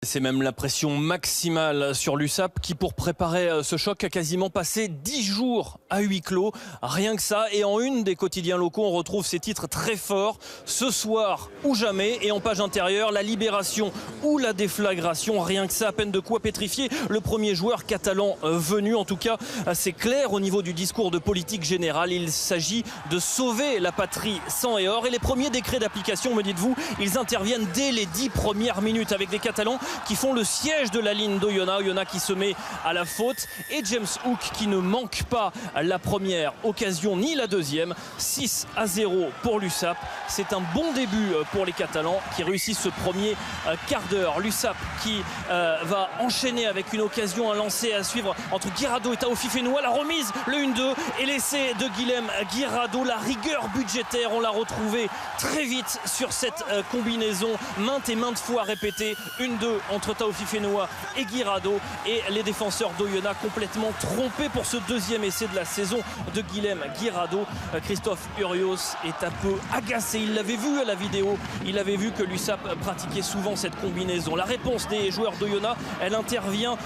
C'est même la pression maximale sur l'USAP qui, pour préparer ce choc, a quasiment passé 10 jours à huis clos. Rien que ça. Et en une des quotidiens locaux, on retrouve ces titres très forts. Ce soir ou jamais. Et en page intérieure, la libération ou la déflagration. Rien que ça, à peine de quoi pétrifier le premier joueur catalan venu. En tout cas, c'est clair au niveau du discours de politique générale. Il s'agit de sauver la patrie sang et or. Et les premiers décrets d'application, me dites-vous, ils interviennent dès les 10 premières minutes avec des Catalans qui font le siège de la ligne d'Oyonnax. Oyonax qui se met à la faute et James Hook qui ne manque pas la première occasion ni la deuxième. 6-0 pour l'USAP. C'est un bon début pour les Catalans qui réussissent ce premier quart d'heure. L'USAP qui va enchaîner avec une occasion à lancer à suivre entre Guirado et Taofi Fenoua. La remise, le 1-2 et l'essai de Guilhem Guirado. La rigueur budgétaire, on l'a retrouvé très vite sur cette combinaison maintes et maintes fois répétée. 1-2 entre Taofi Fenoua et Guirado, et les défenseurs d'Oyonnax complètement trompés pour ce deuxième essai de la saison de Guilhem Guirado. Christophe Urios est un peu agacé, il l'avait vu à la vidéo, il avait vu que l'USAP pratiquait souvent cette combinaison. La réponse des joueurs d'Oyonnax, elle intervient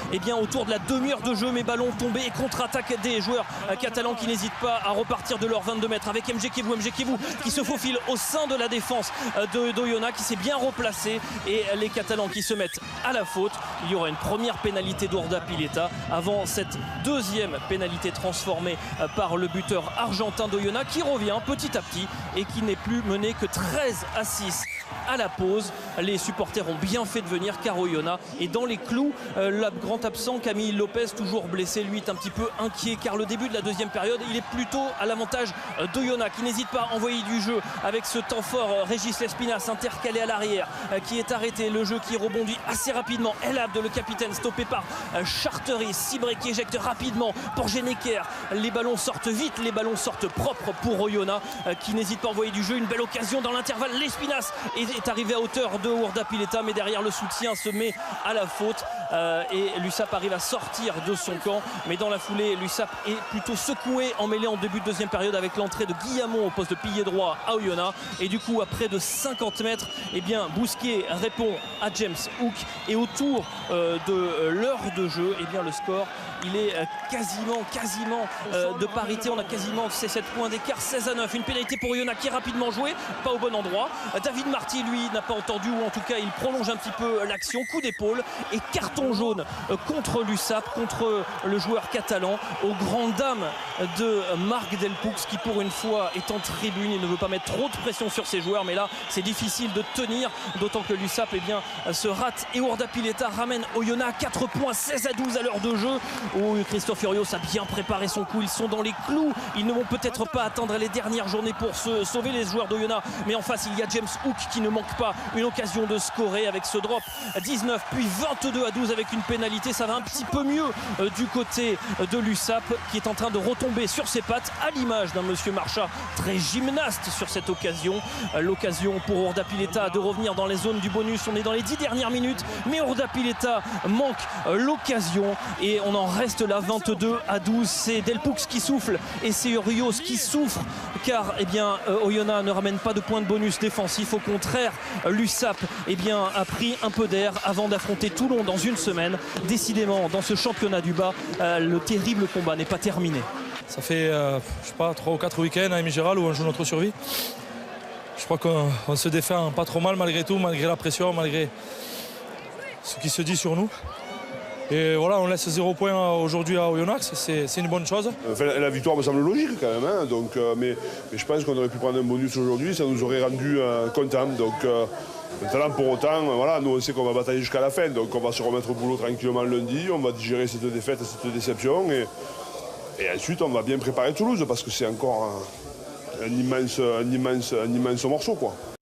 autour de la demi-heure de jeu, mais ballon tombé et contre-attaque des joueurs catalans qui n'hésitent pas à repartir de leurs 22 mètres avec Mjekevou qui se faufile au sein de la défense d'Oyonnax, qui s'est bien replacé, et les Catalans qui se mettent à la faute. Il y aura une première pénalité d'Ordapilleta avant cette deuxième pénalité transformée par le buteur argentin d'Oyonnax qui revient petit à petit et qui n'est plus mené que 13-6 à la pause. Les supporters ont bien fait de venir car Oyonnax est dans les clous. Le grand absent Camille Lopez, toujours blessé, lui est un petit peu inquiet car le début de la deuxième période, il est plutôt à l'avantage d'Oyonnax qui n'hésite pas à envoyer du jeu avec ce temps fort. Régis Lespinasse intercalé à l'arrière qui est arrêté, le jeu qui rebondit assez rapidement. El Abd, le capitaine, stoppé par Charteris. Cibré qui éjecte rapidement pour Geneker. Les ballons sortent vite, les ballons sortent propres pour Oyonnax qui n'hésite pas à envoyer du jeu. Une belle occasion dans l'intervalle. Lespinasse est arrivé à hauteur de Ordapilleta, mais derrière le soutien se met à la faute et l'USAP arrive à sortir de son camp, mais dans la foulée l'USAP est plutôt secoué en mêlée en début de deuxième période avec l'entrée de Guillamon au poste de pilier droit à Oyonnax, et du coup à près de 50 mètres, Bousquet répond à James Hook, et autour de l'heure de jeu, le score il est quasiment de parité. On a quasiment ces 7 points d'écart. 16-9, une pénalité pour Oyonnax qui est rapidement jouée, pas au bon endroit. David Marty lui n'a pas entendu, ou en tout cas il prolonge un petit peu l'action, coup d'épaule et carton jaune contre l'USAP, contre le joueur catalan, aux grandes dames de Marc Delpoux qui pour une fois est en tribune. Il ne veut pas mettre trop de pression sur ses joueurs, mais là c'est difficile de tenir, d'autant que l'USAP se rate et Ordapilleta ramène Oyonnax à 4 points, 16-12 à l'heure de jeu, où Christophe Urios a bien préparé son coup. Ils sont dans les clous, ils ne vont peut-être pas attendre les dernières journées pour se sauver, les joueurs d'Oyonnax, mais en face il y a James Hook qui ne manque pas une occasion de scorer avec ce drop. 19 puis 22-12 avec une pénalité. Ça va un petit peu mieux du côté de l'USAP qui est en train de retomber sur ses pattes, à l'image d'un monsieur Marchas très gymnaste sur cette occasion. L'occasion pour Ordapilleta de revenir dans les zones du bonus. On est dans les 10 dernières minutes, mais Ordapilleta manque l'occasion et on en reste là. 22-12. C'est Delpoux qui souffle et c'est Urios qui souffre, car Oyonnax ne ramène pas de points de bonus défensif. Au contraire, l'USAP a pris un peu d'air avant d'affronter Toulon dans une semaine. Décidément, dans ce championnat du bas, le terrible combat n'est pas terminé. Ça fait 3 ou 4 week-ends à Aimé Gérald où on joue notre survie. Je crois qu'on se défend pas trop mal malgré tout, malgré la pression, malgré ce qui se dit sur nous. Et voilà, on laisse 0 point aujourd'hui à Oyonnax, c'est une bonne chose. La victoire me semble logique quand même, mais je pense qu'on aurait pu prendre un bonus aujourd'hui, ça nous aurait rendu contents. Maintenant, pour autant, nous on sait qu'on va batailler jusqu'à la fin, donc on va se remettre au boulot tranquillement lundi, on va digérer cette défaite, cette déception, et ensuite on va bien préparer Toulouse, parce que c'est encore un immense morceau, quoi.